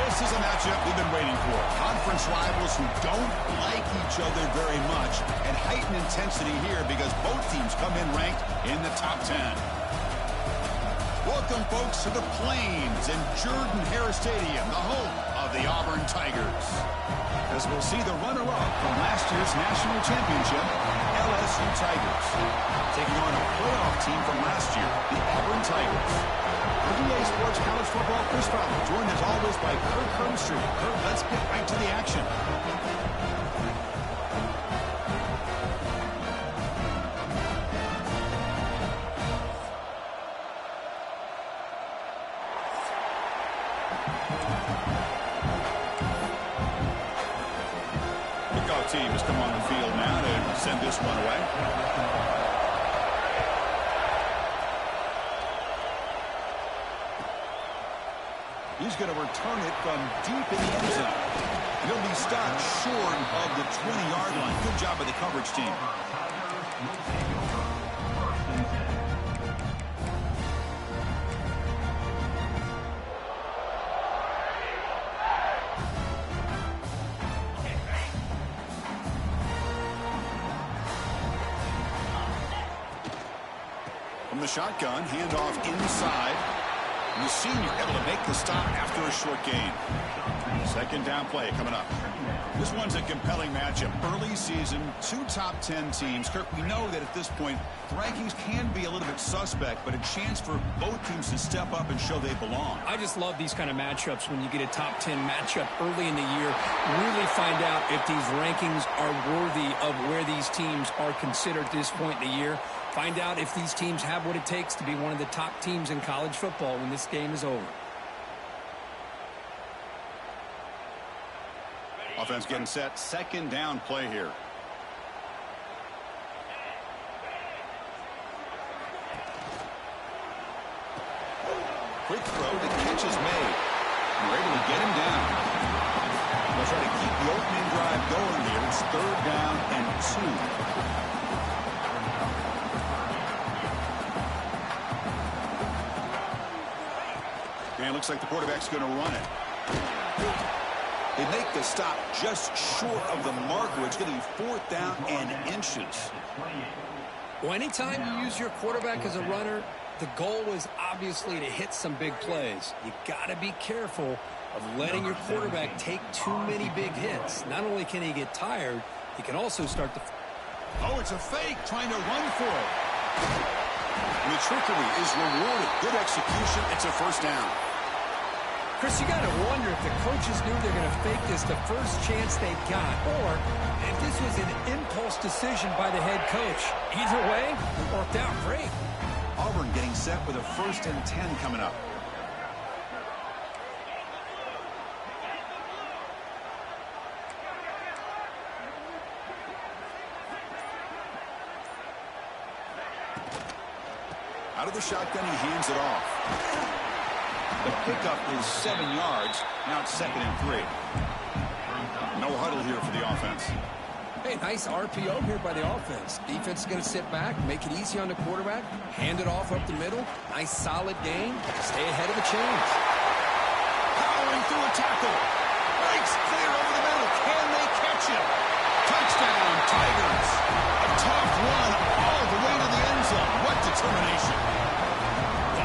This is a matchup we've been waiting for. Conference rivals who don't like each other very much, and heightened intensity here because both teams come in ranked in the top 10. Welcome, folks, to the Plains and Jordan-Hare Stadium, the home of the Auburn Tigers. As we'll see the runner-up from last year's national championship, LSU Tigers, taking on a playoff team from last year, the Auburn Tigers. For DA Sports College Football, Chris Fowler, joined as always by Kirk Hermstreet. Kirk, let's get right to the action. Kickoff team has come on the field now to send this one away. He's going to return it from deep in the end zone. He'll be stopped short of the 20-yard line. Good job by the coverage team. From the shotgun, handoff inside. And the senior able to make the stop after a short gain. Second down play coming up. This one's a compelling matchup. Early season, two top 10 teams. Kirk, we know that at this point, the rankings can be a little bit suspect, but a chance for both teams to step up and show they belong. I just love these kind of matchups when you get a top 10 matchup early in the year. Really find out if these rankings are worthy of where these teams are considered at this point in the year. Find out if these teams have what it takes to be one of the top teams in college football when this game is over. Offense getting set. Second down play here. Quick throw. The catch is made. We're able to get him down. They'll try to keep the opening drive going here. It's third down and 2. And it looks like the quarterback's going to run it. They make the stop just short of the marker. It's going to be fourth down and inches. Well, anytime you use your quarterback as a runner, the goal is obviously to hit some big plays. You got to be careful of letting your quarterback take too many big hits. Not only can he get tired, he can also start to... Oh, it's a fake, trying to run for it. And the trickery is rewarded. Good execution. It's a first down. Chris, you got to wonder if the coaches knew they're going to fake this the first chance they got, or if this was an impulse decision by the head coach. Either way, it worked out great. Auburn getting set with a 1st and 10 coming up. Out of the shotgun, he hands it off. The pickup is 7 yards. Now it's 2nd and 3. No huddle here for the offense. Hey, nice RPO here by the offense. Defense is going to sit back, make it easy on the quarterback, hand it off up the middle. Nice solid gain. Stay ahead of the chains. Powering through a tackle. Breaks clear over the middle. Can they catch him? Touchdown, Tigers. A tough run all the way to the end zone. What determination.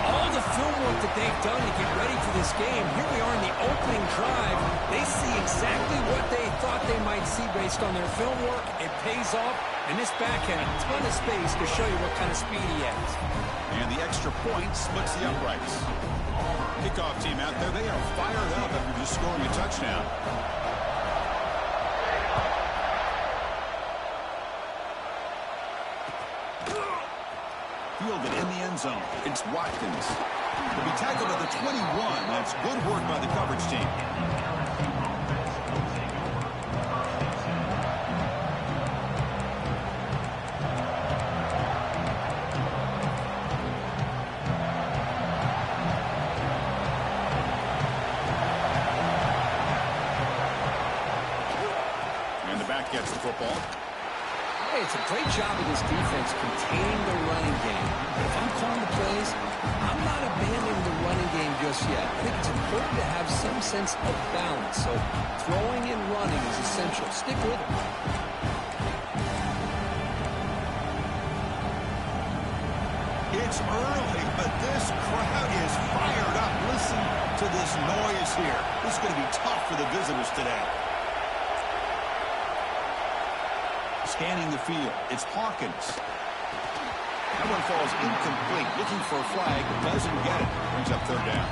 All the film work that they've done to get ready for this game, here we are in the opening drive. They see exactly what they thought they might see based on their film work. It pays off, and this back had a ton of space to show you what kind of speed he has. And the extra point splits the uprights. Kickoff team out there, they are fired up after just scoring a touchdown. Fielded in the end zone. It's Watkins. He'll be tackled at the 21. That's good work by the coverage team. And the back gets the football. Hey, it's a great job of this defense containing the running game. But if I'm calling the plays, I'm not abandoning the running game just yet. I think it's important to have some sense of balance. So throwing and running is essential. Stick with it. It's early, but this crowd is fired up. Listen to this noise here. This is going to be tough for the visitors today. Scanning the field, it's Hawkins. That one falls incomplete. Looking for a flag, doesn't get it. Brings up third down.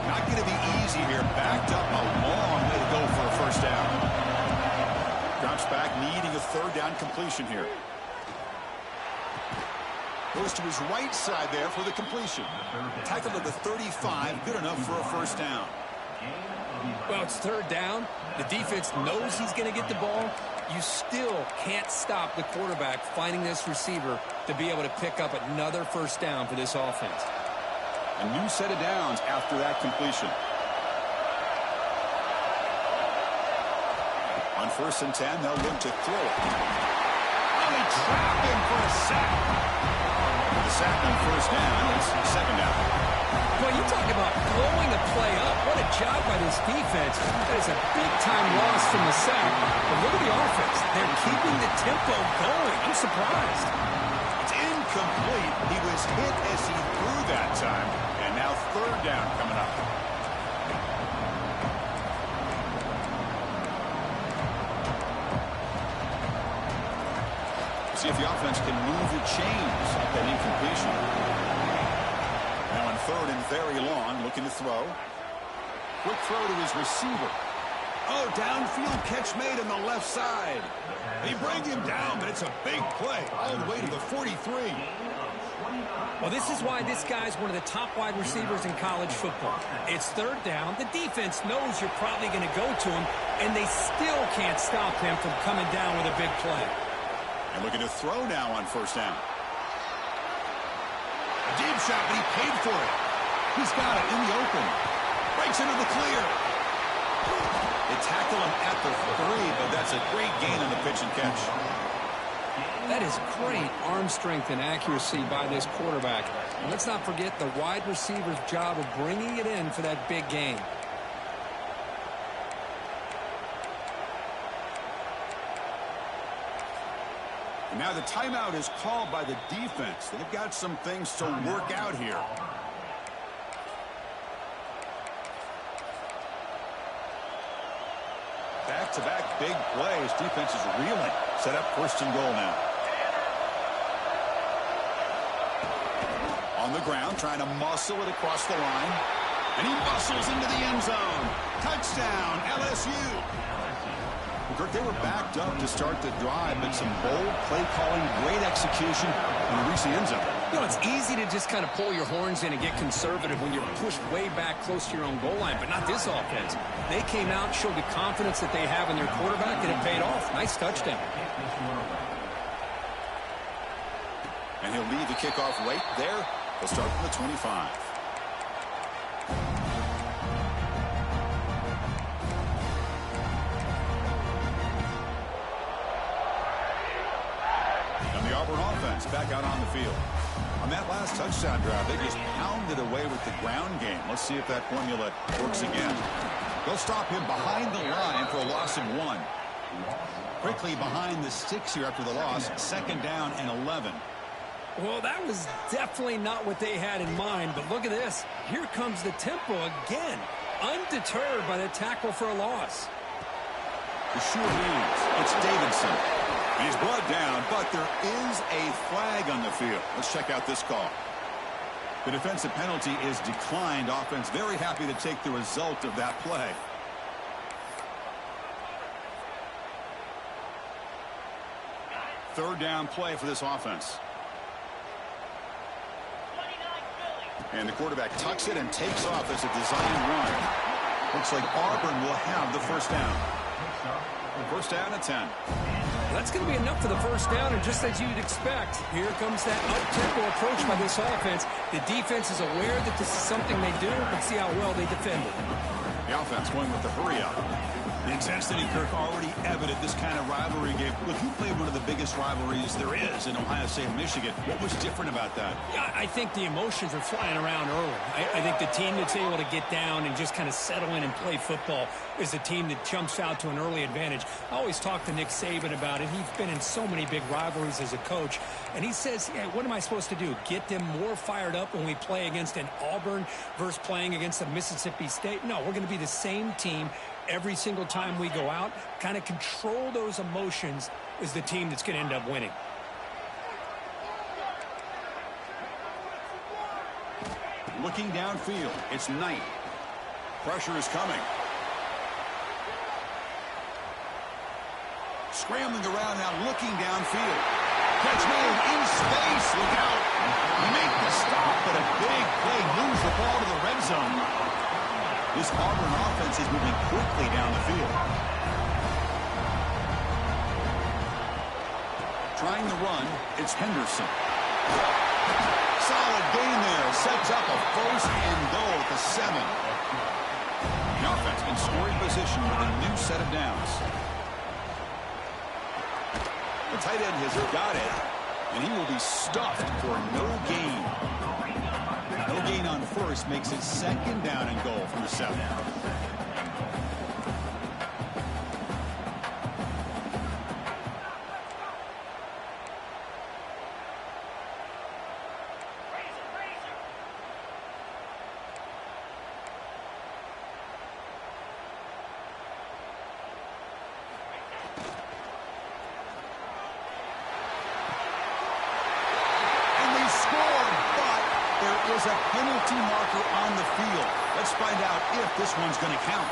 Not going to be easy here. Backed up a long way to go for a first down. Drops back, needing a third down completion here. Goes to his right side there for the completion. Tackled at the 35, good enough for a first down. Well, it's third down. The defense knows he's going to get the ball. You still can't stop the quarterback finding this receiver to be able to pick up another first down for this offense. A new set of downs after that completion. On 1st and 10, they'll look to throw it. Oh, he trapped him for a sack. The sack on first down. It's second down. Well, you talk about blowing a play up. What a job by this defense. That is a big-time loss from the sack. But look at the offense. They're keeping the tempo going. I'm surprised. It's incomplete. He was hit as he threw that time. And now third down coming up. See if the offense can move the chains of that incompletion. Now on third and very long, looking to throw. Quick throw to his receiver. Oh, downfield catch made on the left side. They bring him down, but it's a big play all the way to the 43. Well, this is why this guy's one of the top wide receivers in college football. It's third down. The defense knows you're probably going to go to him, and they still can't stop him from coming down with a big play. And looking to throw now on first down. A deep shot, but he paid for it. He's got it in the open. Breaks into the clear. They tackle him at the 3, but that's a great gain on the pitch and catch. That is great arm strength and accuracy by this quarterback. And let's not forget the wide receiver's job of bringing it in for that big gain. And now the timeout is called by the defense. They've got some things to work out here. Back-to-back big plays. Defense is reeling. Set up 1st and goal now. On the ground, trying to muscle it across the line. And he muscles into the end zone. Touchdown, LSU. Kirk, they were backed up to start the drive, but some bold play calling, great execution, and reach the end zone. You know, it's easy to just kind of pull your horns in and get conservative when you're pushed way back close to your own goal line, but not this offense. They came out, showed the confidence that they have in their quarterback, and it paid off. Nice touchdown. And he'll leave the kickoff right there. He'll start from the 25. The Auburn offense back out on the field. On that last touchdown drive, they just pounded away with the ground game. Let's see if that formula works again. They'll stop him behind the line for a loss of 1. Quickly behind the sticks here after the loss. 2nd down and 11. Well, that was definitely not what they had in mind, but look at this. Here comes the tempo again. Undeterred by the tackle for a loss. The sure leads. It's Davidson. He's brought down, but there is a flag on the field. Let's check out this call. The defensive penalty is declined. Offense very happy to take the result of that play. Third down play for this offense. And the quarterback tucks it and takes off as a design run. Looks like Auburn will have the first down. First down at 10. That's going to be enough for the first down, and just as you'd expect, here comes that up-tempo approach by this offense. The defense is aware that this is something they do. Let's see how well they defend it. The offense going with the hurry-up. The intensity, Kirk, already evident this kind of rivalry game. Look, you played one of the biggest rivalries there is in Ohio State and Michigan. What was different about that? Yeah, I think the emotions are flying around early. I think the team that's able to get down and just kind of settle in and play football is the team that jumps out to an early advantage. I always talk to Nick Saban about it. He's been in so many big rivalries as a coach, and he says, yeah, what am I supposed to do? Get them more fired up when we play against an Auburn versus playing against a Mississippi State? No, we're going to be the same team every single time we go out. Kind of control those emotions is the team that's going to end up winning. Looking downfield, it's Knight. Pressure is coming. Scrambling around now, looking downfield. Catch made in space. Look out. Make the stop, but a big play moves the ball to the red zone. This Auburn offense is moving quickly down the field. Trying the run, it's Henderson. Solid gain there. Sets up a first and goal at the 7. The offense in scoring position with a new set of downs. The tight end has got it, and he will be stuffed for no gain. No gain on first makes it second down and goal from the 7. There's a penalty marker on the field. Let's find out if this one's going to count.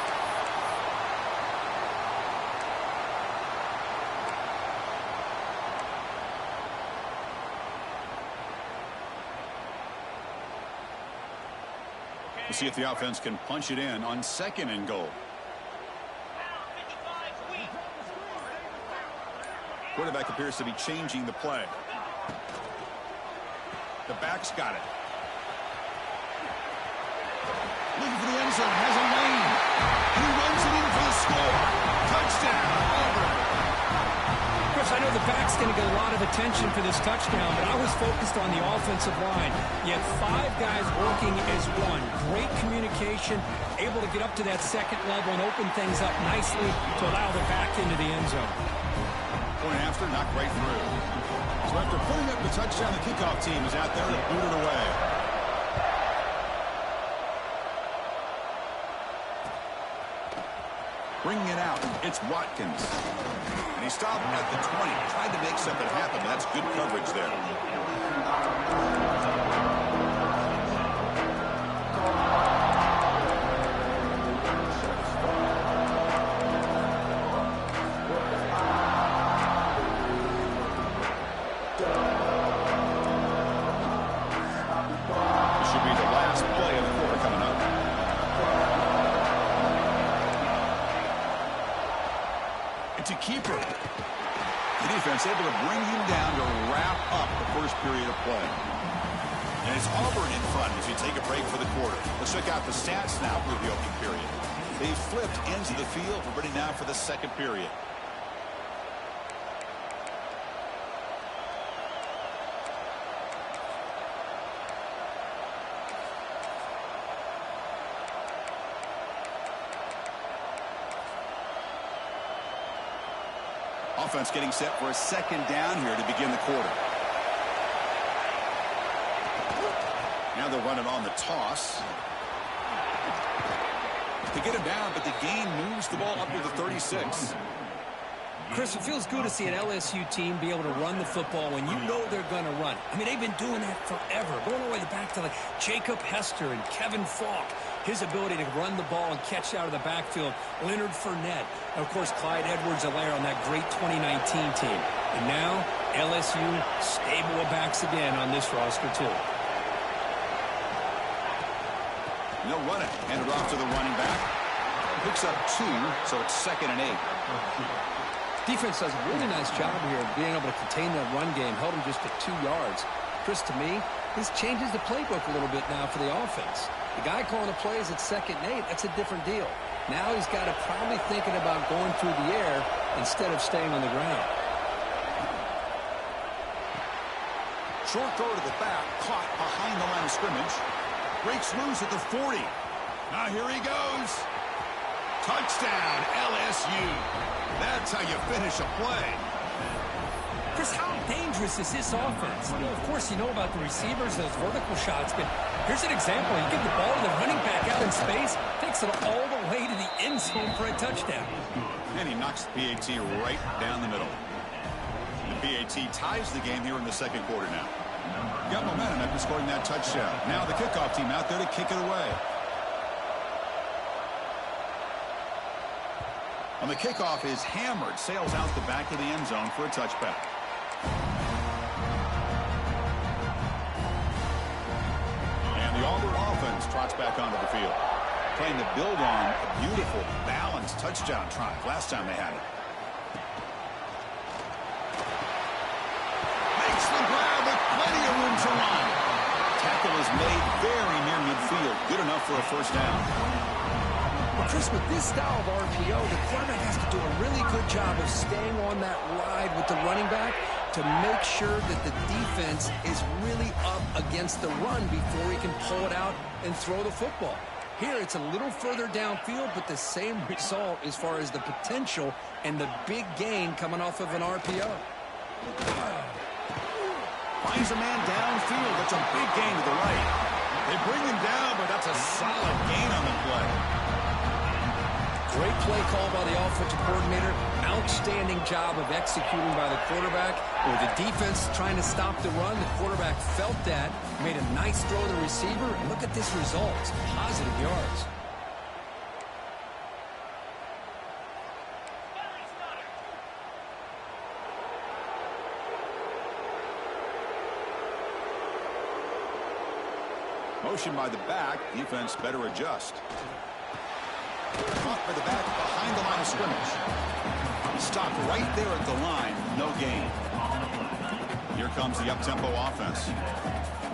We'll see if the offense can punch it in on second and goal. Quarterback appears to be changing the play. The back's got it. Looking for the end zone, has a lane. He runs it in for the score. Touchdown, Auburn. Chris, I know the back's going to get a lot of attention for this touchdown, but I was focused on the offensive line. You had 5 guys working as one. Great communication, able to get up to that second level and open things up nicely to allow the back into the end zone. Point after, knocked right through. So after putting up the touchdown, the kickoff team is out there to boot it away. Bringing it out, it's Watkins. And he stopped at the 20. Tried to make something happen, but that's good coverage there. This should be the last play of the quarter coming up. It's a keeper. The defense able to bring him down to wrap up the first period of play. And it's Auburn in front as we take a break for the quarter. Let's check out the stats now for the opening period. They flipped ends of the field. We're ready now for the second period. Offense getting set for a second down here to begin the quarter. Now they'll run it on the toss. To get him down, but the gain moves the ball up to the 36. Chris, it feels good to see an LSU team be able to run the football when you know they're going to run. I mean, they've been doing that forever, going all the way back to like Jacob Hester and Kevin Falk. His ability to run the ball and catch out of the backfield. Leonard Fournette. And, of course, Clyde Edwards-Helaire on that great 2019 team. And now, LSU stable of backs again on this roster, too. And they'll run it. Hand it off to the running back. Picks up 2, so it's 2nd and 8. Defense does a really nice job here of being able to contain that run game. Held him just at 2 yards. Chris, to me, this changes the playbook a little bit now for the offense. The guy calling the plays at 2nd and 8, that's a different deal. Now he's got to probably thinking about going through the air instead of staying on the ground. Short throw to the back, caught behind the line of scrimmage. Breaks loose at the 40. Now here he goes. Touchdown, LSU. That's how you finish a play. Chris, how dangerous is this offense? You know, of course, you know about the receivers, those vertical shots, but here's an example. You give the ball to the running back out in space, takes it all the way to the end zone for a touchdown. And he knocks the PAT right down the middle. The PAT ties the game here in the 2nd quarter now. Got momentum after scoring that touchdown. Now the kickoff team out there to kick it away. On the kickoff is hammered, sails out the back of the end zone for a touchback. And the Auburn offense trots back onto the field, trying to build on a beautiful, balanced touchdown drive last time they had it. Makes the grab with plenty of room to run. Tackle is made very near midfield. Good enough for a first down. Well, Chris, with this style of RPO, the quarterback has to do a really good job of staying on that ride with the running back to make sure that the defense is really up against the run before he can pull it out and throw the football. Here, it's a little further downfield, but the same result as far as the potential and the big gain coming off of an RPO. Finds a man downfield. That's a big gain to the right. They bring him down, but that's a solid gain on the play. Great play call by the offensive coordinator. Outstanding job of executing by the quarterback. With the defense trying to stop the run, the quarterback felt that, made a nice throw to the receiver, and look at this result. It's positive yards. Motion by the back. Defense better adjust. Caught by the back behind the line of scrimmage. Stopped right there at the line. No gain. Here comes the up-tempo offense.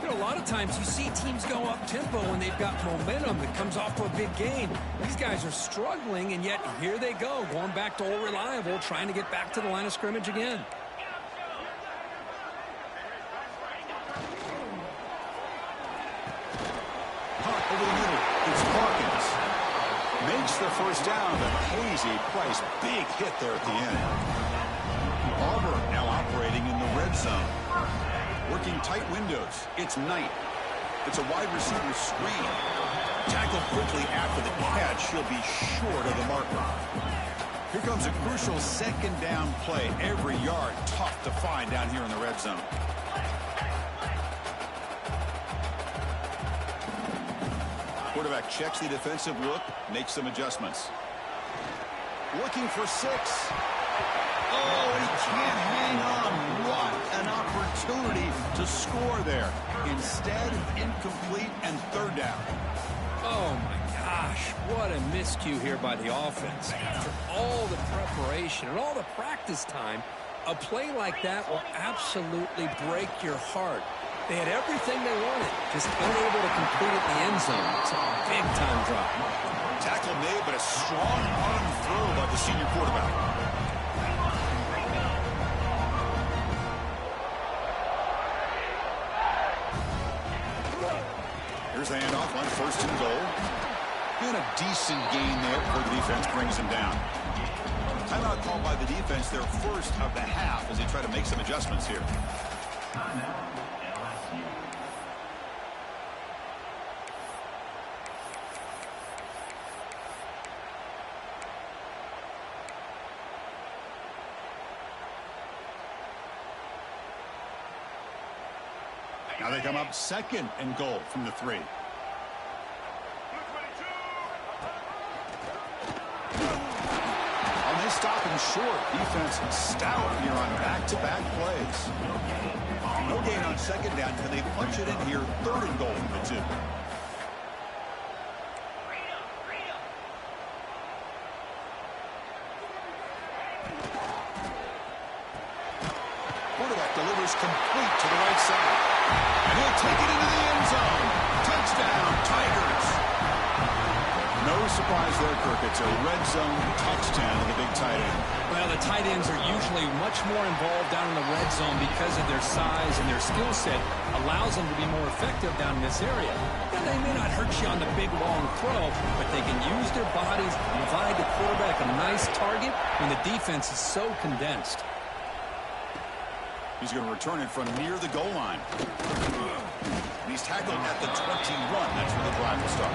You know, a lot of times you see teams go up-tempo when they've got momentum that comes off of a big gain. These guys are struggling, and yet here they go, going back to old reliable, trying to get back to the line of scrimmage again. Hot over the middle. It's Parkins. Makes the first down, but Hazy Price, big hit there at the end. Auburn now operating in the red zone. Working tight windows. It's Knight. It's a wide receiver screen. Tackled quickly after the catch. He'll be short of the marker. Here comes a crucial 2nd down play. Every yard tough to find down here in the red zone. Quarterback checks the defensive look, makes some adjustments. Looking for 6. Oh, he can't hang on. What an opportunity to score there. Instead, incomplete and 3rd down. Oh, my gosh. What a miscue here by the offense. After all the preparation and all the practice time, a play like that will absolutely break your heart. They had everything they wanted, just unable to complete it in the end zone. It's a big-time drop. Tackle made, but a strong arm throw by the senior quarterback. Here's the handoff on 1st and goal. And a decent gain there before the defense brings him down. Timeout called by the defense, their first of the half, as they try to make some adjustments here. Now they come up 2nd and goal from the 3. And they stop him short. Defense stout here on back-to-back plays. No gain on 2nd down. Can they punch it in here? 3rd and goal from the 2. delivers complete to the right side. And he'll take it into the end zone. Touchdown, Tigers. No surprise there, Kirk. It's a red zone touchdown of the big tight end. Well, the tight ends are usually much more involved down in the red zone because of their size and their skill set allows them to be more effective down in this area. Now, they may not hurt you on the big, long throw, but they can use their bodies and provide the quarterback a nice target when the defense is so condensed. He's going to return it from near the goal line. He's tackled at the 21. That's where the drive will start.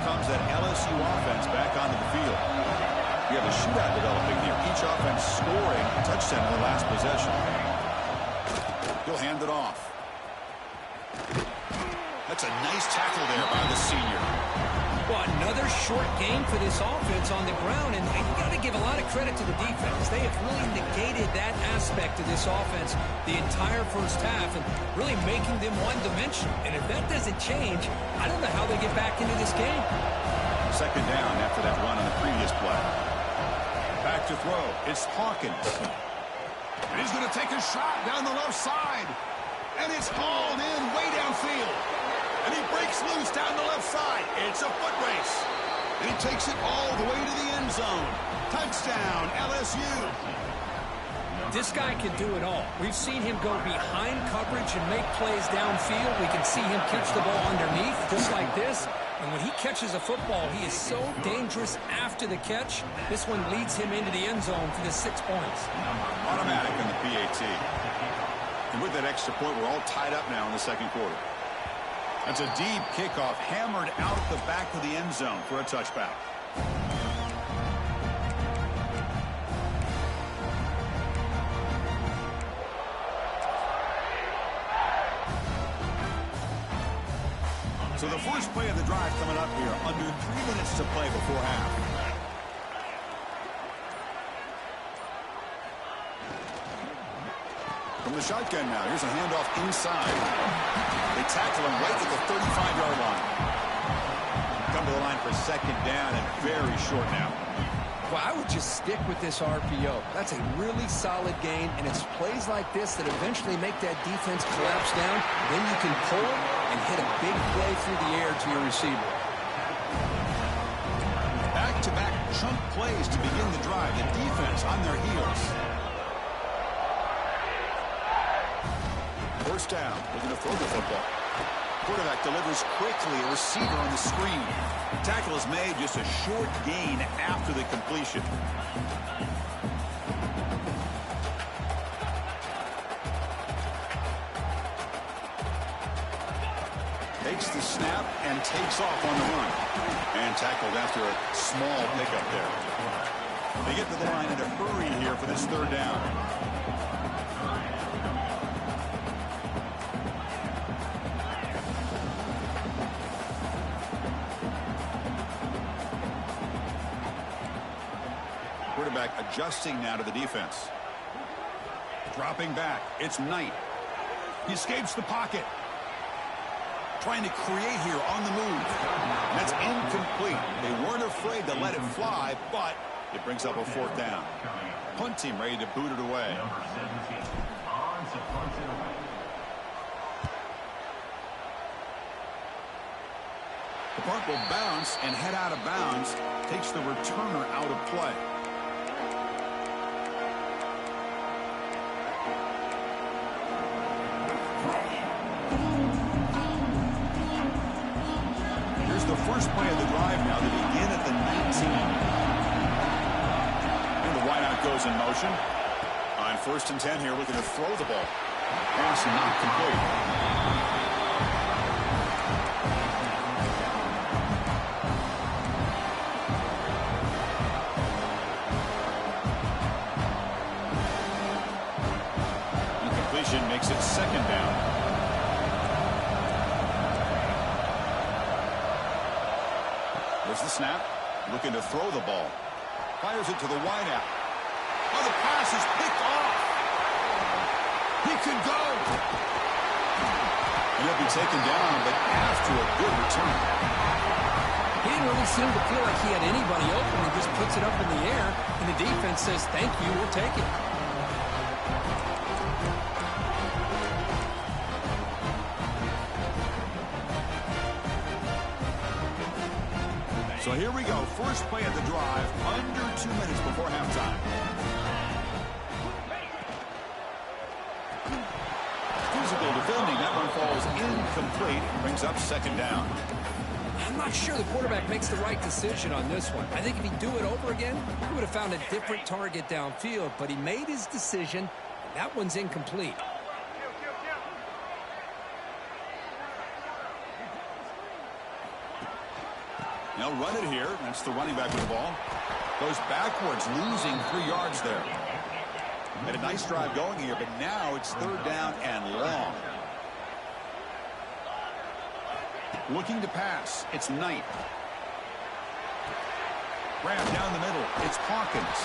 Comes that LSU offense back onto the field. We have a shootout developing here. Each offense scoring a touchdown in the last possession. He'll hand it off. That's a nice tackle there by the senior. Well, another short game for this offense on the ground, and you got to give a lot of credit to the defense. They have really negated that aspect of this offense the entire first half and really making them one-dimensional. And if that doesn't change, I don't know how they get back into this game. Second down after that run on the previous play. Back to throw. It's Hawkins. And he's going to take a shot down the left side. And it's hauled in way downfield. And he breaks loose down the left side. It's a foot race. And he takes it all the way to the end zone. Touchdown, LSU. This guy can do it all. We've seen him go behind coverage and make plays downfield. We can see him catch the ball underneath, just like this. And when he catches a football, he is so dangerous after the catch. This one leads him into the end zone for the 6 points. Automatic in the PAT. And with that extra point, we're all tied up now in the second quarter. That's a deep kickoff, hammered out the back of the end zone for a touchback. So the first play of the drive coming up here, under 3 minutes to play before half. From the shotgun now, here's a handoff inside. They tackle him right at the 35-yard line. Come to the line for second down and very short now. Well, I would just stick with this RPO. That's a really solid gain, and it's plays like this that eventually make that defense collapse down. Then you can pull and hit a big play through the air to your receiver. Back-to-back chunk plays to begin the drive. The defense on their heels. First down. Looking to throw the football. Quarterback delivers quickly. A receiver on the screen. Tackle is made, just a short gain after the completion. Takes the snap and takes off on the run. And tackled after a small pickup there. They get to the line in a hurry here for this third down. Quarterback adjusting now to the defense. Dropping back. It's Knight. He escapes the pocket. Trying to create here on the move. That's incomplete. They weren't afraid to let it fly, but it brings up a fourth down. Punt team ready to boot it away. The punt will bounce and head out of bounds. Takes the returner out of play. The first play of the drive now. They begin at the 19. And the wideout goes in motion. On 1st and 10 here, looking to throw the ball. Pass not complete. Incompletion makes it second down. There's the snap. Looking to throw the ball. Fires it to the wideout. Oh, the pass is picked off. He could go. And he'll be taken down, but after a good return. He didn't really seem to feel like he had anybody open. He just puts it up in the air, and the defense says, thank you, we'll take it. So here we go. First play of the drive, under 2 minutes before halftime. Physical defending. That one falls incomplete. Brings up second down. I'm not sure the quarterback makes the right decision on this one. I think if he'd do it over again, he would have found a different target downfield. But he made his decision. That one's incomplete. They'll run it here. That's the running back with the ball. Goes backwards, losing 3 yards there. Had a nice drive going here, but now it's third down and long. Looking to pass. It's Knight. Grab down the middle. It's Hawkins.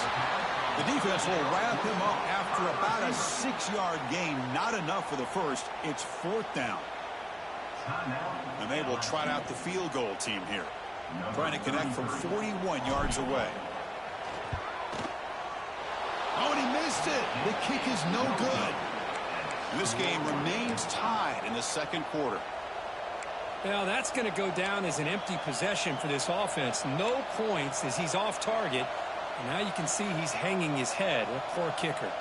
The defense will wrap him up after about a 6-yard gain. Not enough for the first. It's fourth down. And they will trot out the field goal team here. Trying to connect from 41 yards away. Oh, and he missed it. The kick is no good. This game remains tied in the second quarter. Well, that's going to go down as an empty possession for this offense. No points as he's off target. And now you can see he's hanging his head. A poor kicker.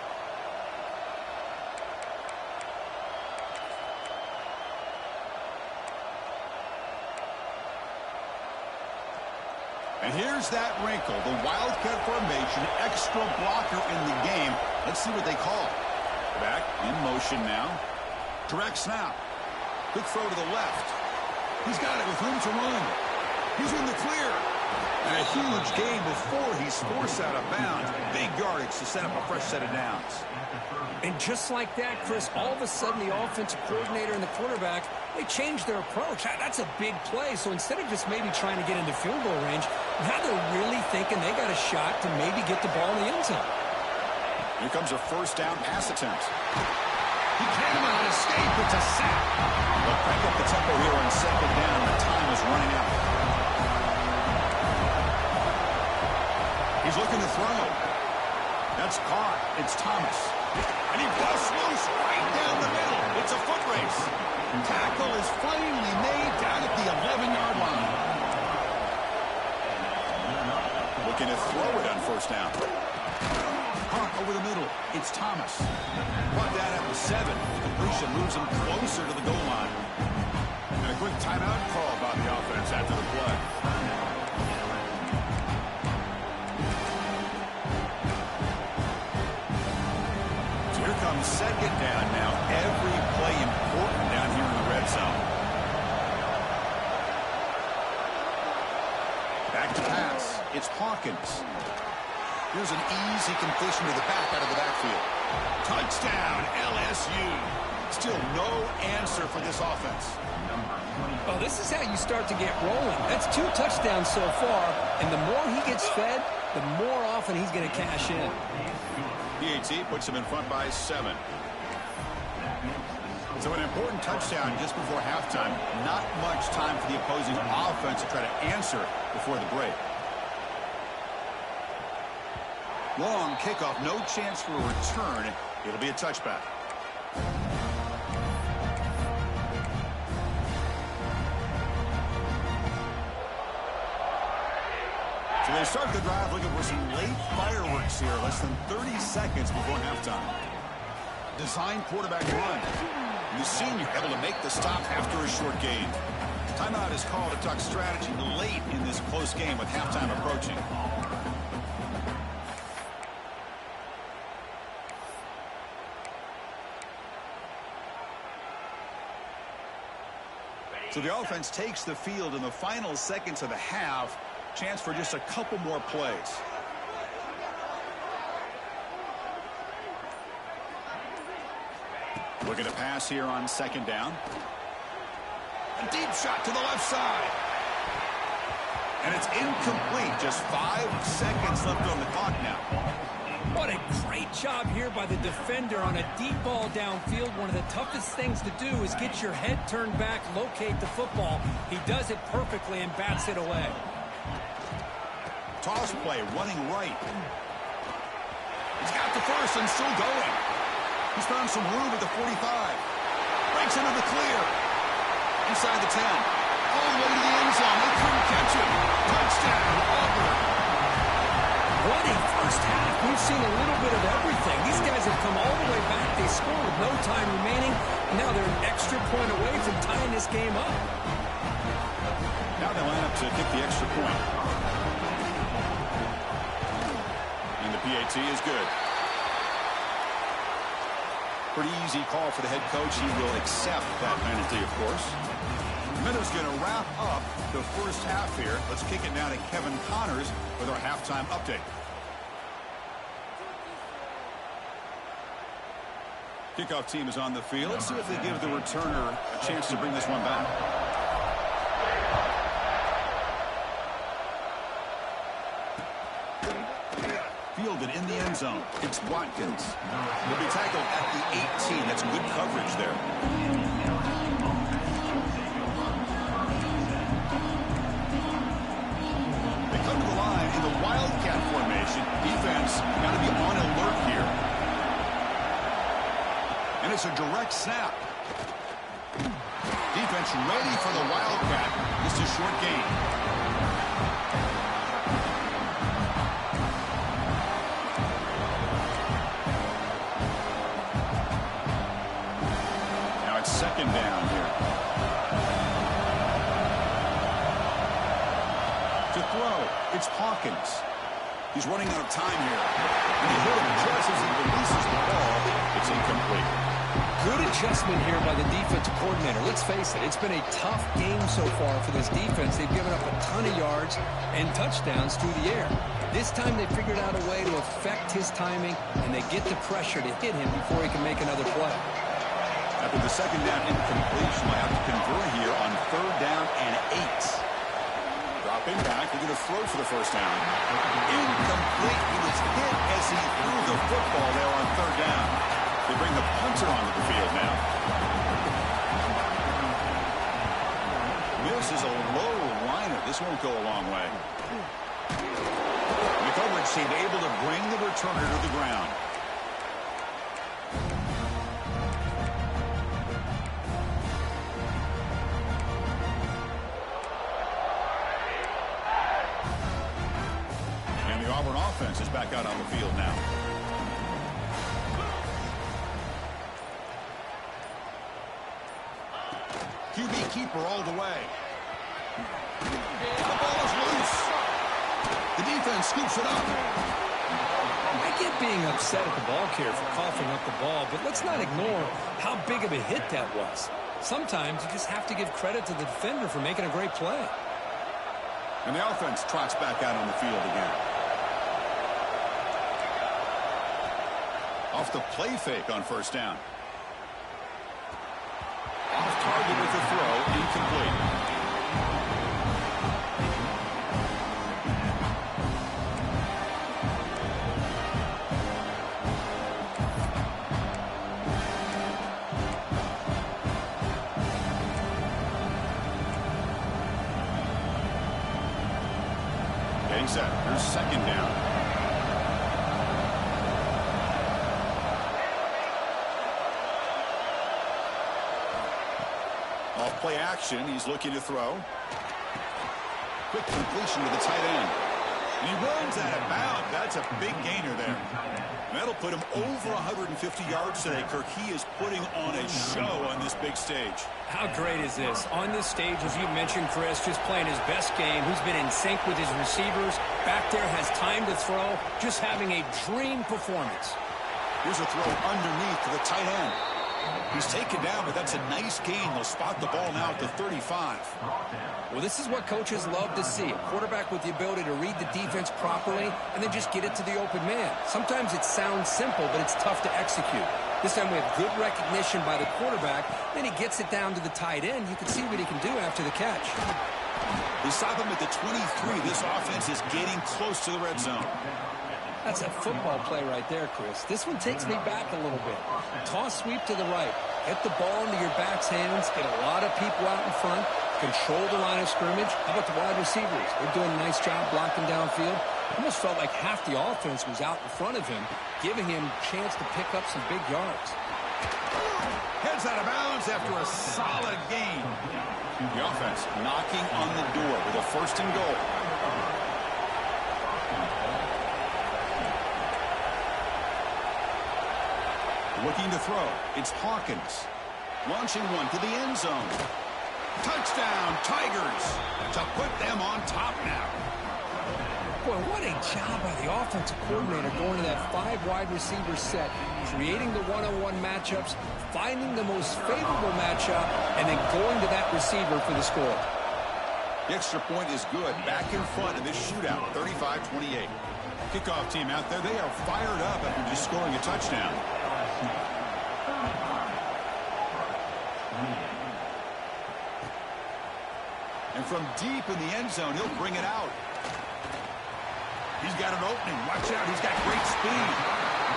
And here's that wrinkle, the Wildcat formation, extra blocker in the game. Let's see what they call. Back in motion now. Direct snap. Quick throw to the left. He's got it with room to run. He's in the clear. And a huge gain before he's forced out of bounds. Big yardage to set up a fresh set of downs. And just like that, Chris, all of a sudden the offensive coordinator and the quarterback, they changed their approach. That's a big play. So instead of just maybe trying to get into field goal range, now they're really thinking they got a shot to maybe get the ball in the end zone. Here comes a first down pass attempt. He cannot escape. It's a sack. They'll crank up the tempo here on second down. The time is running out. He's looking to throw. That's caught. It's Thomas. And he busts loose right down the middle. It's a foot race. Tackle is finally made down at the 11-yard line. Looking to throw it on first down. Caught over the middle. It's Thomas. Brought down at the 7. Completion moves him closer to the goal line. And a quick timeout call by the offense after the play. Second down now. Every play important down here in the red zone. Back to pass. It's Hawkins. Here's an easy completion to the back out of the backfield. Touchdown, LSU. Still no answer for this offense. Well, this is how you start to get rolling. That's 2 touchdowns so far, and the more he gets fed, the more often he's going to cash in. PAT puts him in front by 7. So an important touchdown just before halftime. Not much time for the opposing offense to try to answer before the break. Long kickoff, no chance for a return. It'll be a touchback. So they start the drive looking for some late fireworks here. Less than 30 seconds before halftime. Design quarterback run. The senior able to make the stop after a short gain. Timeout is called to talk strategy late in this close game with halftime approaching. So the offense takes the field in the final seconds of the half. Chance for just a couple more plays. Looking to pass here on second down. A deep shot to the left side. And it's incomplete. Just 5 seconds left on the clock now. What a great job here by the defender on a deep ball downfield. One of the toughest things to do is get your head turned back, locate the football. He does it perfectly and bats it away. Toss play, running right. He's got the first and still going. He's found some room at the 45. Breaks into the clear. Inside the 10. All the way to the end zone. They couldn't catch him. Touchdown, Auburn. What a first half. We've seen a little bit of everything. These guys have come all the way back. They scored with no time remaining. Now they're an extra point away from tying this game up. Now they line up to kick the extra point. And the PAT is good. Pretty easy call for the head coach. He will accept that penalty, of course. Minnows going to wrap up the first half here. Let's kick it now to Kevin Connors with our halftime update. Kickoff team is on the field. Let's see if they give the returner a chance to bring this one back. Fielded in the end zone. It's Watkins. He'll be tackled at the 18. That's good coverage there. They come to the line in the Wildcat formation. Defense got to be on alert here. And it's a direct snap. Defense ready for the Wildcat. Just a short gain. Now it's second down here. To throw, it's Hawkins. He's running out of time here. And he hit him just as he releases the ball. It's incomplete. Good adjustment here by the defensive coordinator. Let's face it, it's been a tough game so far for this defense. They've given up a ton of yards and touchdowns through the air. This time they figured out a way to affect his timing, and they get the pressure to hit him before he can make another play. After the second down incompletion, they have to convert here on third down and 8. Dropping back, they're going to throw for the first down. Incomplete. He was hit as he threw the football there on third down. They bring the punter onto the field now. This is a low liner. This won't go a long way. The coverage team able to bring the returner to the ground. And the Auburn offense is back out on the field now. QB keeper all the way. The ball is loose. The defense scoops it up. I get being upset at the ball carrier for coughing up the ball, but let's not ignore how big of a hit that was. Sometimes you just have to give credit to the defender for making a great play. And the offense trots back out on the field again. Off the play fake on first down. Off target with the throw, incomplete. Getting set. Here's second down. Off play action, he's looking to throw. Quick completion to the tight end. And he runs out of bounds. That's a big gainer there. That'll put him over 150 yards today, Kirk. He is putting on a show on this big stage. How great is this? On this stage, as you mentioned, Chris, just playing his best game. He's been in sync with his receivers. Back there, has time to throw. Just having a dream performance. Here's a throw underneath to the tight end. He's taken down, but that's a nice gain. They'll spot the ball now at the 35. Well, this is what coaches love to see. A quarterback with the ability to read the defense properly and then just get it to the open man. Sometimes it sounds simple, but it's tough to execute. This time we have good recognition by the quarterback. Then he gets it down to the tight end. You can see what he can do after the catch. They stop him at the 23. This offense is getting close to the red zone. That's a football play right there, Chris. This one takes me back a little bit. Toss sweep to the right. Get the ball into your back's hands. Get a lot of people out in front. Control the line of scrimmage. How about the wide receivers? They're doing a nice job blocking downfield. Almost felt like half the offense was out in front of him, giving him a chance to pick up some big yards. Heads out of bounds after a solid gain. The offense knocking on the door with a 1st and goal. Looking to throw. It's Hawkins. Launching one to the end zone. Touchdown, Tigers, to put them on top now. Boy, what a job by the offensive coordinator going to that 5 wide receiver set, creating the one-on-one matchups, finding the most favorable matchup, and then going to that receiver for the score. The extra point is good. Back in front of this shootout, 35-28. Kickoff team out there, they are fired up after just scoring a touchdown. And from deep in the end zone, he'll bring it out. He's got an opening. Watch out. He's got great speed.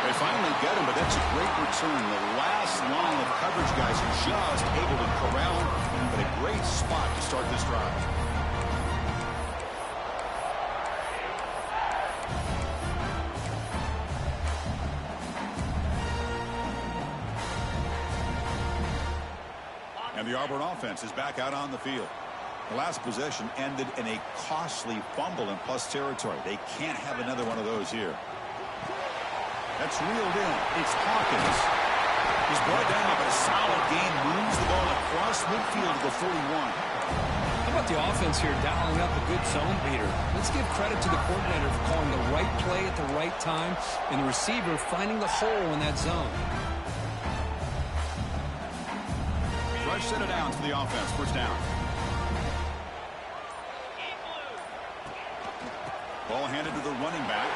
They finally get him, but that's a great return. The last line of coverage guys are just able to corral him, but a great spot to start this drive. And the Auburn offense is back out on the field. The last possession ended in a costly fumble in plus territory. They can't have another one of those here. That's reeled in. It's Hawkins. He's brought down, but a solid gain moves the ball across midfield to the 41. How about the offense here dialing up a good zone beater? Let's give credit to the coordinator for calling the right play at the right time and the receiver finding the hole in that zone. Fresh set of downs for the offense. 1st down. Ball handed to the running back.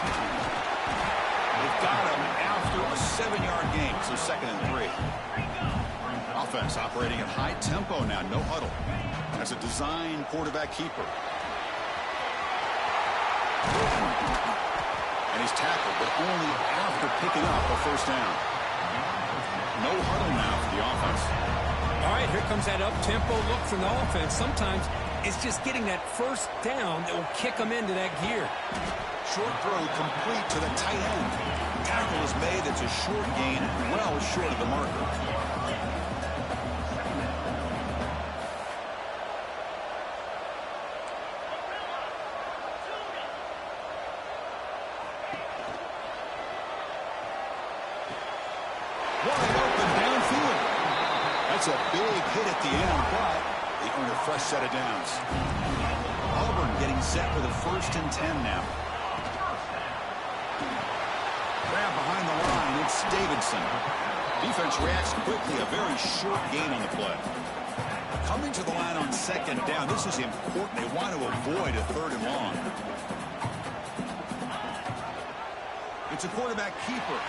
They've got him after a 7-yard gain, so 2nd and 3. Offense operating at high tempo now, no huddle. As a design quarterback keeper. And he's tackled, but only after picking up a 1st down. No huddle now for the offense. All right, here comes that up-tempo look from the offense. Sometimes it's just getting that 1st down that will kick them into that gear. Short throw complete to the tight end. Tackle is made. It's a short gain, well short of the marker. Wide open downfield. That's a big hit at the end, but they earn a fresh set of downs. Auburn getting set for the 1st and 10 now. Grab behind the line. It's Davidson. Defense reacts quickly. A very short gain on the play. Coming to the line on 2nd down. This is important. They want to avoid a 3rd and long. It's a quarterback keeper.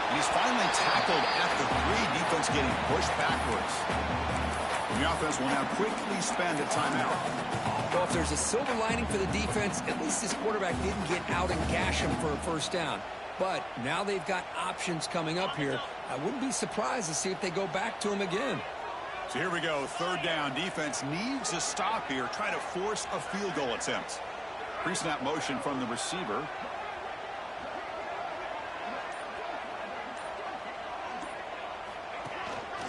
And he's finally tackled at the 3. Defense getting pushed backwards. And the offense will now quickly spend a timeout. Well, if there's a silver lining for the defense, at least this quarterback didn't get out and gash him for a 1st down. But now they've got options coming up here. I wouldn't be surprised to see if they go back to him again. So here we go. 3rd down. Defense needs a stop here. Try to force a field goal attempt. Pre-snap motion from the receiver.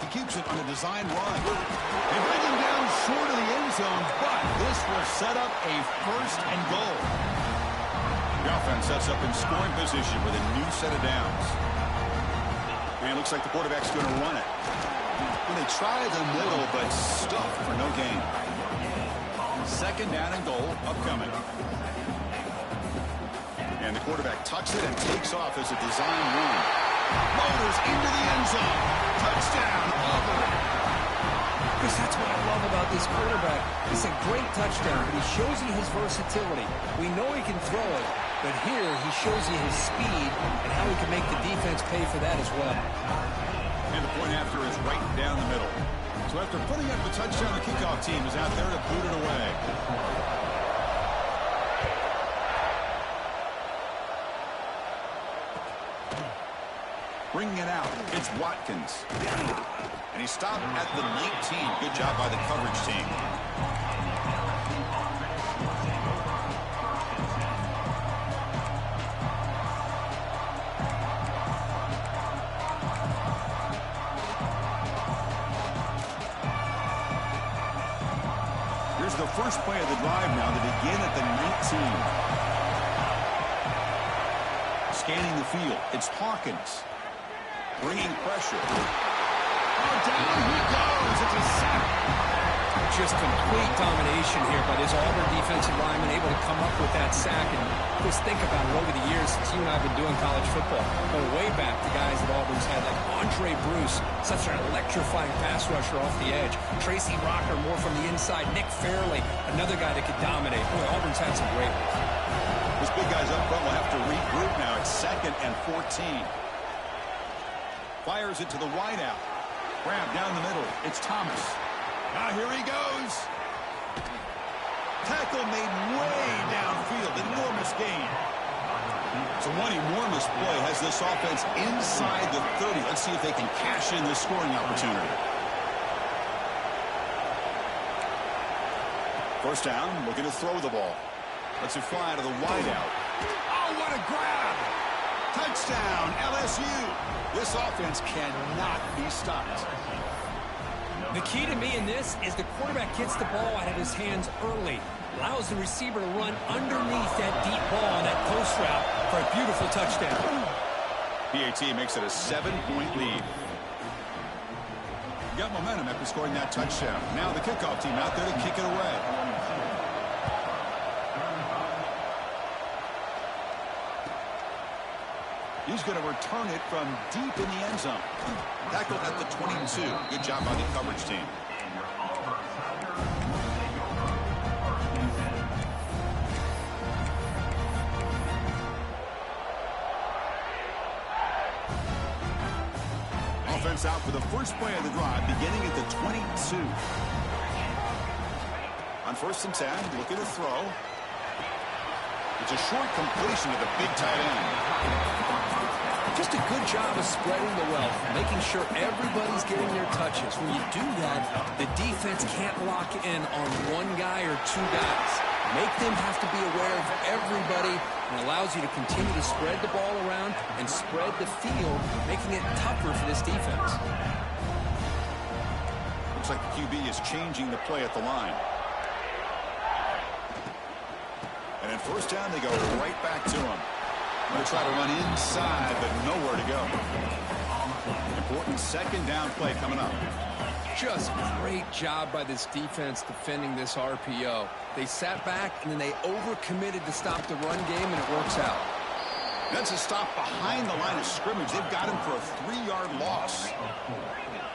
He keeps it on a design run. They bring him down short of the end zone, but this will set up a 1st and goal. The offense sets up in scoring position with a new set of downs. And it looks like the quarterback's going to run it. And they try the middle, but stuffed for no gain. 2nd down and goal upcoming. And the quarterback tucks it and takes off as a design run. Motors into the end zone. Touchdown, Auburn. Chris, that's what I love about this quarterback. It's a great touchdown, but he shows you his versatility. We know he can throw it, but here he shows you his speed and how he can make the defense pay for that as well. And the point after is right down the middle. So after putting up the touchdown, the kickoff team is out there to boot it away. out. It's Watkins. And he stopped at the 19. Good job by the coverage team. Here's the first play of the drive now to begin at the 19. Scanning the field, it's Hawkins. Bringing pressure. Oh, down he goes. It's a sack. Just complete domination here by this Auburn defensive lineman, able to come up with that sack. And just think about it over the years since you and I have been doing college football. Going way back to guys that Auburn's had, like Andre Bruce, such an electrifying pass rusher off the edge. Tracy Rocker, more from the inside. Nick Fairley, another guy that could dominate. Boy, Auburn's had some great ones. Those big guys up front will have to regroup now. It's 2nd and 14. Fires it to the wideout. Grab down the middle. It's Thomas. Now here he goes. Tackle made way downfield. Enormous gain. So one enormous play has this offense inside the 30. Let's see if they can cash in this scoring opportunity. First down, looking to throw the ball. Lets it fly to the wideout. Oh, what a grab! Touchdown, LSU. This offense cannot be stopped. The key to me in this is the quarterback gets the ball out of his hands early, allows the receiver to run underneath that deep ball on that post route for a beautiful touchdown. PAT makes it a 7-point lead. Got momentum after scoring that touchdown. Now the kickoff team out there to kick it away. He's going to return it from deep in the end zone. Tackled at the 22. Good job by the coverage team. Offense out for the first play of the drive, beginning at the 22. On 1st and 10, looking to throw. It's a short completion to the big tight end. Just a good job of spreading the wealth, making sure everybody's getting their touches. When you do that, the defense can't lock in on one guy or two guys. Make them have to be aware of everybody, and allows you to continue to spread the ball around and spread the field, making it tougher for this defense. Looks like the QB is changing the play at the line. And in first down, they go right back to him. Going to try to run inside, but nowhere to go. Important 2nd down play coming up. Just great job by this defense defending this RPO. They sat back, and then they overcommitted to stop the run game, and it works out. That's a stop behind the line of scrimmage. They've got him for a 3-yard loss.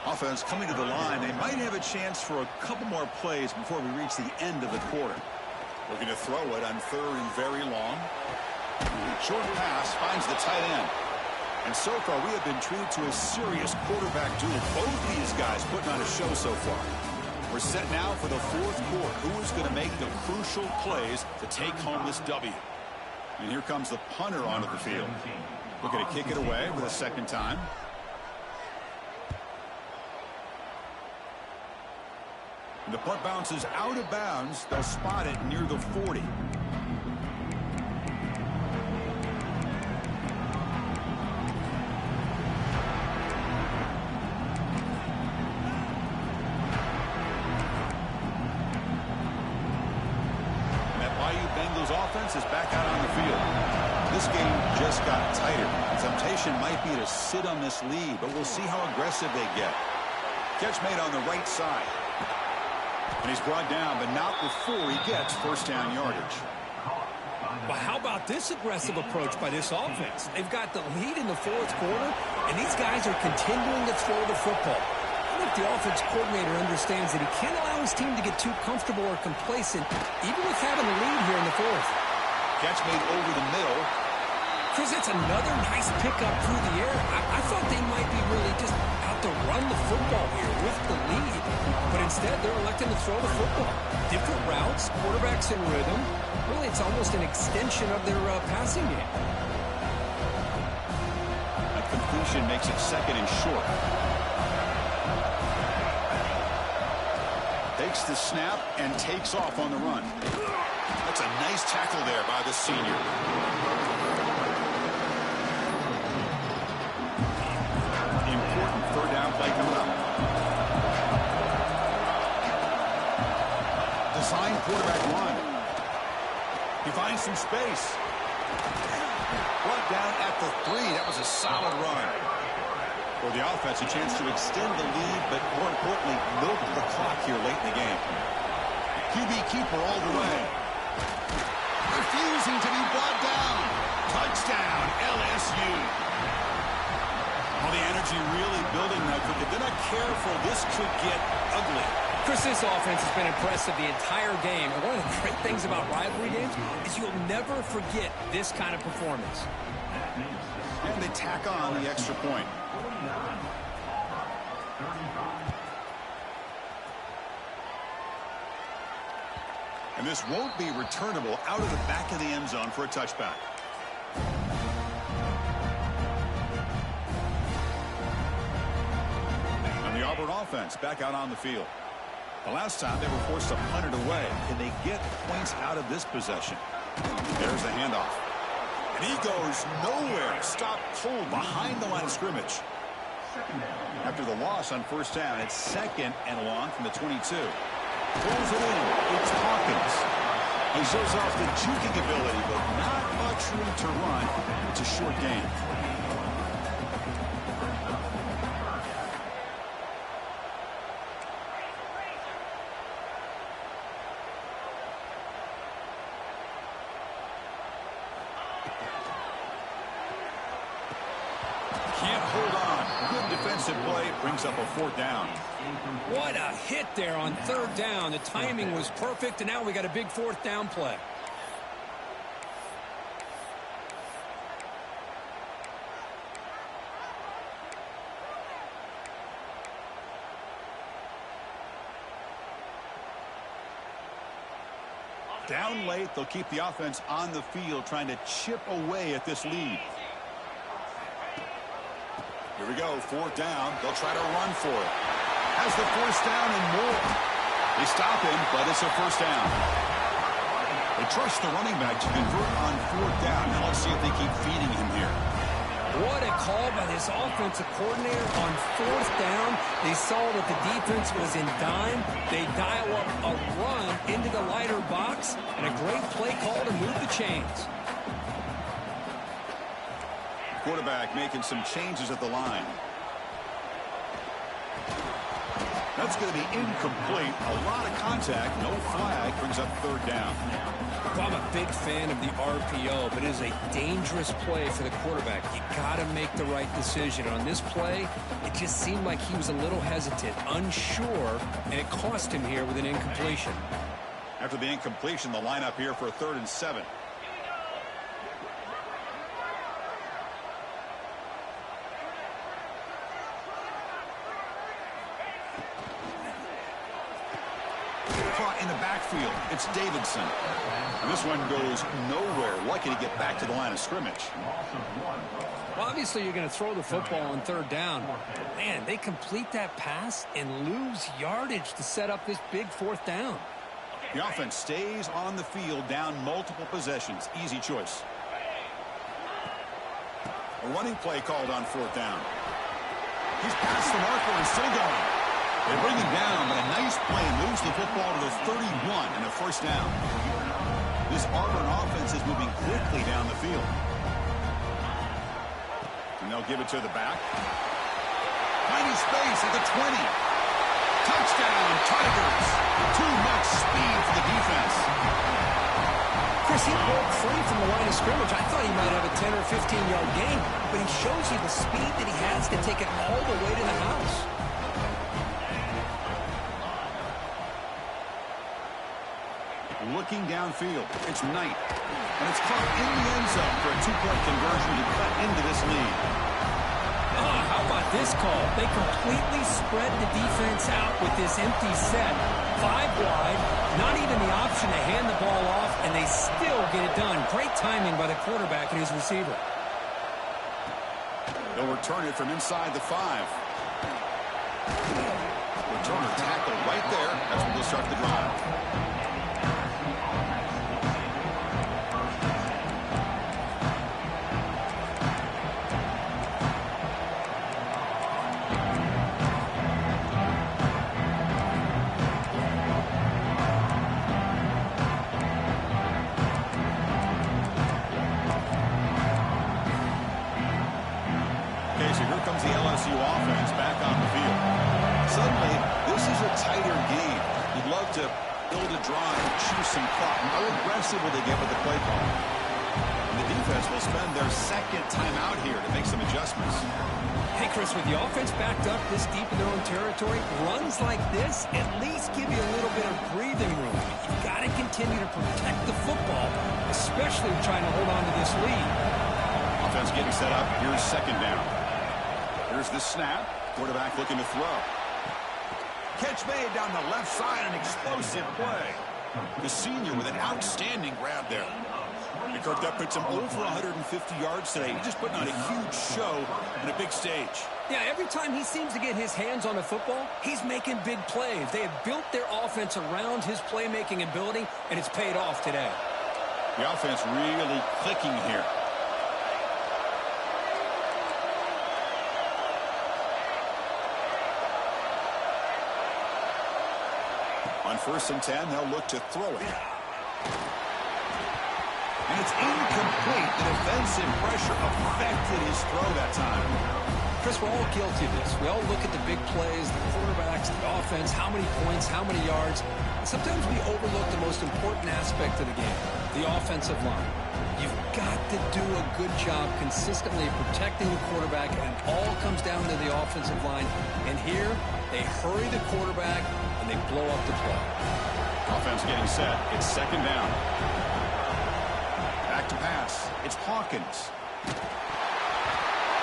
Offense coming to the line. They might have a chance for a couple more plays before we reach the end of the quarter. Looking to throw it on 3rd and very long. Short pass finds the tight end. And so far, we have been treated to a serious quarterback duel. Both these guys putting on a show so far. We're set now for the 4th quarter. Who is going to make the crucial plays to take home this W? And here comes the punter onto the field. Looking to kick it away for the 2nd time. And the punt bounces out of bounds. They'll spot it near the 40. Offense is back out on the field. This game just got tighter. The temptation might be to sit on this lead, but we'll see how aggressive they get. Catch made on the right side. And he's brought down, but not before he gets first down yardage. But how about this aggressive approach by this offense? They've got the lead in the 4th quarter, and these guys are continuing to throw the football. I think the offense coordinator understands that he can't allow his team to get too comfortable or complacent, even with having a lead here in the 4th. Catch made over the middle. Chris, it's another nice pickup through the air. I thought they might be really just out to run the football here with the lead. But instead, they're electing to throw the football. Different routes, quarterbacks in rhythm. Really, it's almost an extension of their passing game. That concludes completion makes it 2nd and short. Takes the snap and takes off on the run. That's a nice tackle there by the senior. Important 3rd down play coming up. Design quarterback run. He finds some space. Brought down at the 3. That was a solid run. For the offense, a chance to extend the lead, but more importantly, milk the clock here late in the game. QB keeper all the way. Refusing to be brought down. Touchdown, LSU. Well, the energy really building now. If they're not careful, this could get ugly. Chris, this offense has been impressive the entire game. And one of the great things about rivalry games is you'll never forget this kind of performance. And they tack on the extra point. And this won't be returnable out of the back of the end zone for a touchback. And the Auburn offense back out on the field. The last time they were forced to punt it away. Can they get points out of this possession? There's the handoff. And he goes nowhere. Stop cold behind the line of scrimmage. After the loss on 1st down, it's 2nd and long from the 22. Pulls it in. It's Hawkins. He shows off the juking ability, but not much room to run. It's a short game. Can't hold on. Good defensive play brings up a 4th down. What a hit there on 3rd down. The timing was perfect, and now we got a big 4th down play. Down late, they'll keep the offense on the field trying to chip away at this lead. Here we go, 4th down. They'll try to run for it. Has the 1st down and more. They stop him, but it's a 1st down. They trust the running back to convert on 4th down. Now let's see if they keep feeding him here. What a call by this offensive coordinator on 4th down. They saw that the defense was in dime. They dial up a run into the lighter box, and a great play call to move the chains. Quarterback making some changes at the line. That's going to be incomplete. A lot of contact. No flag. Brings up 3rd down. Well, I'm a big fan of the RPO, but it is a dangerous play for the quarterback. You got to make the right decision. On this play, it just seemed like he was a little hesitant, unsure, and it cost him here with an incompletion. After the incompletion, the lineup here for a 3rd and 7. Caught in the backfield. It's Davidson. And this one goes nowhere. Lucky to get back to the line of scrimmage. Well, obviously, you're going to throw the football on 3rd down. Man, they complete that pass and lose yardage to set up this big 4th down. The offense stays on the field, down multiple possessions. Easy choice. A running play called on 4th down. He's past the marker and still going. They bring him down, but a nice play moves the football to the 31 and a 1st down. This Auburn offense is moving quickly down the field. And they'll give it to the back. Tiny space at the 20. Touchdown, Tigers. Too much speed for the defense. Chris, he broke free from the line of scrimmage. I thought he might have a 10 or 15-yard gain, but he shows you the speed that he has to take it all the way to the house. Looking downfield, it's Knight. And it's caught in the end zone for a 2-point conversion to cut into this lead. Oh, how about this call? They completely spread the defense out with this empty set. 5 wide, not even the option to hand the ball off, and they still get it done. Great timing by the quarterback and his receiver. They'll return it from inside the 5. Returner tackle right there. That's where they'll start the drive. So here comes the LSU offense back on the field. Suddenly, this is a tighter game. You'd love to build a drive, choose some clock. How aggressive will they get with the play call? And the defense will spend their second timeout here to make some adjustments. Hey, Chris, with the offense backed up this deep in their own territory, runs like this at least give you a little bit of breathing room. You've got to continue to protect the football, especially trying to hold on to this lead. Offense getting set up. Here's second down. Here's the snap. Quarterback looking to throw. Catch made down the left side. An explosive play. The senior with an outstanding grab there. And Kirk, that puts him over 150 yards today. He's just putting on a huge show in a big stage. Yeah, every time he seems to get his hands on the football, he's making big plays. They have built their offense around his playmaking ability, and it's paid off today. The offense really clicking here. On 1st and 10, they'll look to throw it. And it's incomplete. The defensive pressure affected his throw that time. Chris, we're all guilty of this. We all look at the big plays, the quarterbacks, the offense, how many points, how many yards. And sometimes we overlook the most important aspect of the game, the offensive line. You've got to do a good job consistently protecting the quarterback, and it all comes down to the offensive line. And here, they hurry the quarterback, and they blow up the play. Offense getting set. It's second down. Back to pass. It's Hawkins.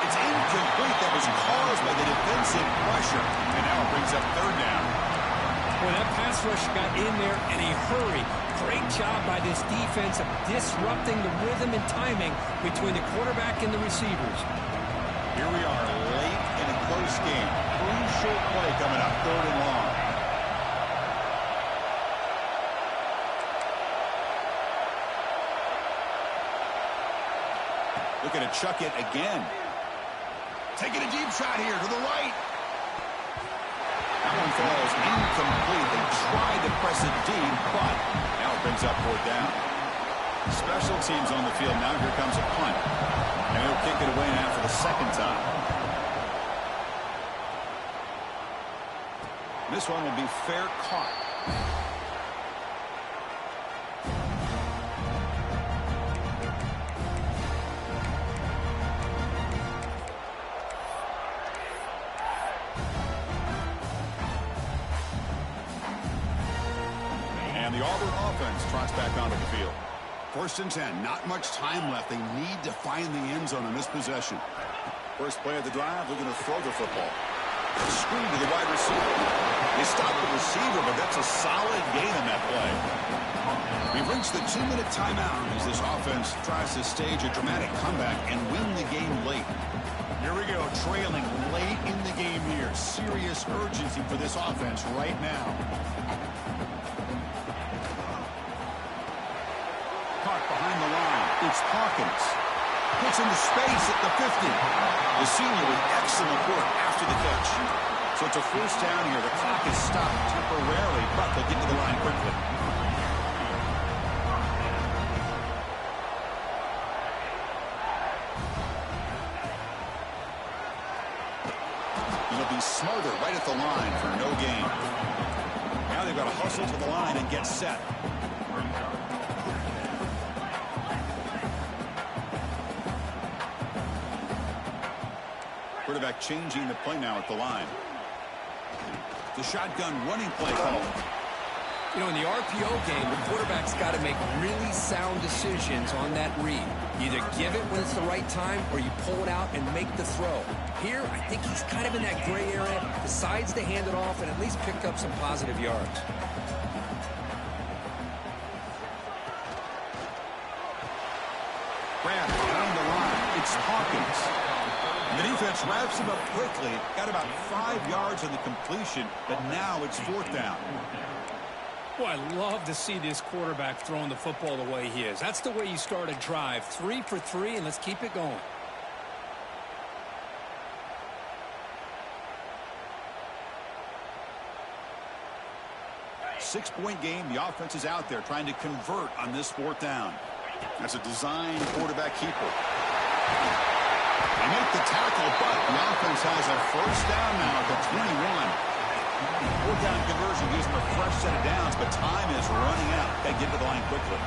It's incomplete. That was caused by the defensive pressure. And now it brings up third down. When that pass rush got in there in a hurry, great job by this defense of disrupting the rhythm and timing between the quarterback and the receivers. Here we are late in a close game. Crucial play coming up, third and long. Looking to chuck it again. Taking a deep shot here to the right. That one falls incomplete. They tried to press it deep, but now it brings up fourth down. Special teams on the field now. Here comes a punt. And he'll kick it away now for the second time. This one will be fair caught. And the Auburn offense trots back onto the field. 1st and 10, not much time left. They need to find the end zone on this possession. First play of the drive, looking to throw the football. Screen to the wide receiver. They stop the receiver, but that's a solid gain on that play. We've reached the 2-minute timeout as this offense tries to stage a dramatic comeback and win the game late. Here we go, trailing late in the game here. Serious urgency for this offense right now. Caught behind the line. It's Hawkins. Puts into space at the 50. The senior with excellent work after the catch. So it's a first down here. The clock is stopped temporarily, but they'll get to the line quickly. He'll be smarter right at the line for no gain. Now they've got to hustle to the line and get set. Quarterback changing the play now at the line. The shotgun running play call. You know, in the RPO game, the quarterback's got to make really sound decisions on that read. Either give it when it's the right time or you pull it out and make the throw. Here, I think he's kind of in that gray area, decides to hand it off and at least pick up some positive yards. Grab behind the line. It's Hawkins. The defense wraps him up quickly. Got about 5 yards on the completion, but now it's 4th down. Boy, I love to see this quarterback throwing the football the way he is. That's the way you start a drive. 3 for 3, and let's keep it going. Six-point game. The offense is out there trying to convert on this 4th down. That's a design quarterback keeper. They make the tackle, but the offense has a 1st down now at the 21. 4th down conversion gives them a fresh set of downs, but time is running out. Got to get to the line quickly.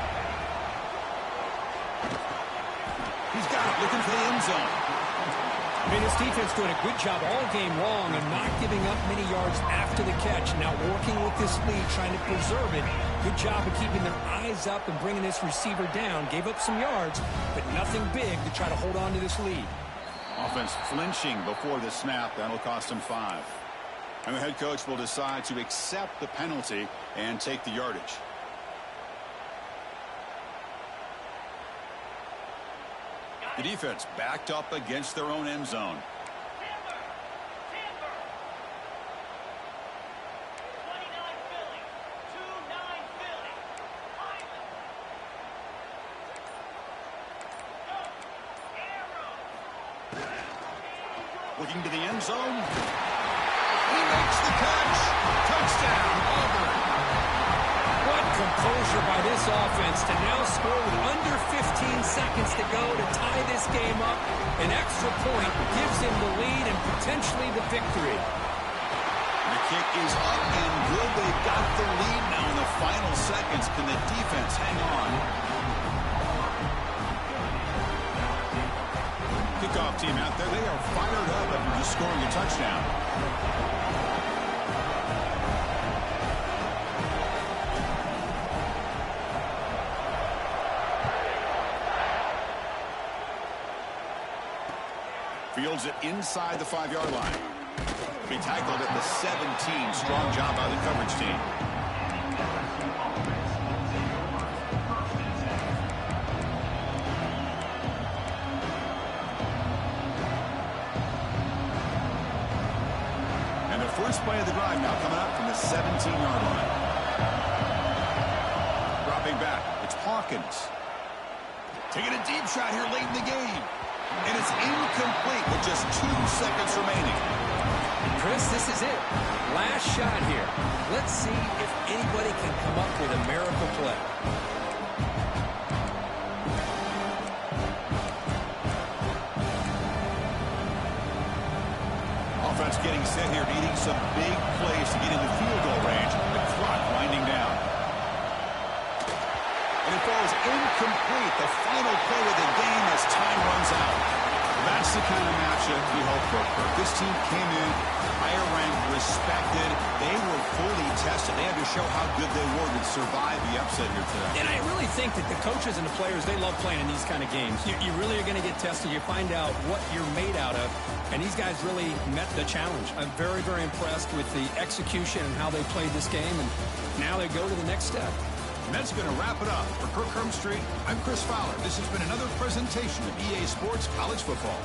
He's got it, looking for the end zone. I mean, this defense doing a good job all game long and not giving up many yards after the catch. Now working with this lead, trying to preserve it. Good job of keeping their eyes up and bringing this receiver down. Gave up some yards, but nothing big to try to hold on to this lead. Offense flinching before the snap. That'll cost him 5. And the head coach will decide to accept the penalty and take the yardage. The defense backed up against their own end zone. Looking to the end zone. He makes the catch. Touchdown, Auburn. What composure by this offense to now score with under 15 seconds to go to tie this game up. An extra point gives him the lead and potentially the victory. The kick is up and good. They've got the lead now in the final seconds. Can the defense hang on? Kickoff team out there. They are fired up after just scoring a touchdown. Fields it inside the 5-yard line. He tackled at the 17. Strong job by the coverage team. And the first play of the drive now coming up from the 17-yard line. Dropping back, it's Hawkins. Taking a deep shot here late in the game. And it's incomplete with just 2 seconds remaining. Chris, this is it. Last shot here. Let's see if anybody can come up with a miracle play. Offense getting set here, needing some big plays to get into field goal range. The clock winding down. And it falls incomplete. The final play of the game as time runs out. That's the kind of matchup we hope for. This team came in higher ranked, respected. They were fully tested. They had to show how good they were to survive the upset here today. And I really think that the coaches and the players, they love playing in these kind of games. You really are going to get tested. You find out what you're made out of. And these guys really met the challenge. I'm very, very impressed with the execution and how they played this game. And now they go to the next step. And that's going to wrap it up. For Kirk Street, I'm Chris Fowler. This has been another presentation of EA Sports College Football.